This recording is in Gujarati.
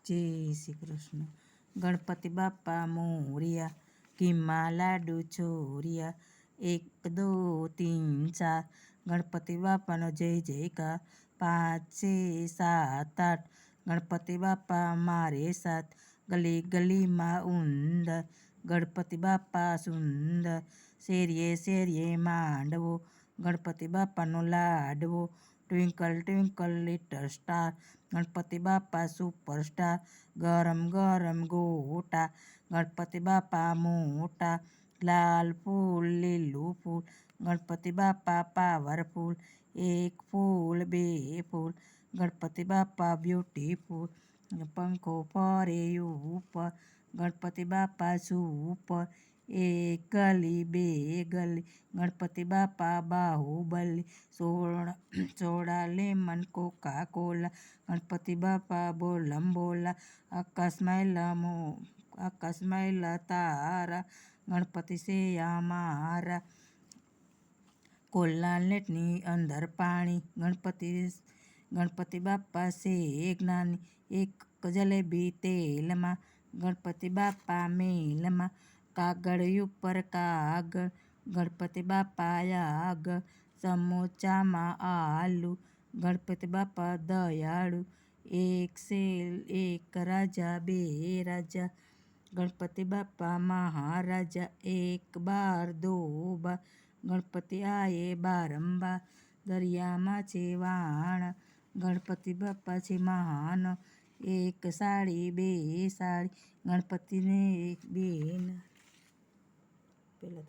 જય શ્રી કૃષ્ણ. ગણપતિ બાપા મોરિયા, ઘીમાં લાડુ ચોરિયા, 1 2 3 4. ગણપતિ બાપાનો જય જયકાર. 5 6 7 8. ગણપતિ બાપા મારે સાથ, ગલી ગલીમાં ઉંદર. ગણપતિ બાપા સુંદર, શેરીએ શેરીએ માંડવો. ગણપતિ બાપાનો લાડવો, twinkle twinkle little star. Ganapati Bappa superstar, ગરમ ગરમ ગોટા. ગણપતિ બાપા મોટા, લાલ ફૂલ લીલું ફૂલ. ગણપતિ બાપા પાવરફુલ, 1 ફૂલ 2 ફૂલ. ગણપતિ બાપા બ્યુટીફુલ, પંખો ફરે ઉપર. ગણપતિ બાપા સુપર, 1 ગલી 2 ગલી. ગણપતિ બાપા Baahubali, soda lemon Coca Cola. Ganpati બાપા બોલમ બોલા, આકાશમાં તારા. ગણપતિ છે અમારા, કોલા નેટની અંદર પાણી. ગણપતિ બાપા છે જ્ઞાની, 1 જલેબી તેલમાં. ગણપતિ બાપા મેલમાં, કાગળ ઉપર કાગળ. ગણપતિ બાપા આગળ, સમોસામાં આલુ. ગણપતિ બાપા દયાળુ, 1 શેર 1 રાજા 2 રાજા. ગણપતિ બાપા મહારાજા, 1 બાર 2 બાર. ગણપતિ આયે બારંબાર, દરિયામાં છે વાણ. ગણપતિ બાપા છે મહાન, 1 સાડી 2 સાડી. ગણપતિને 1 2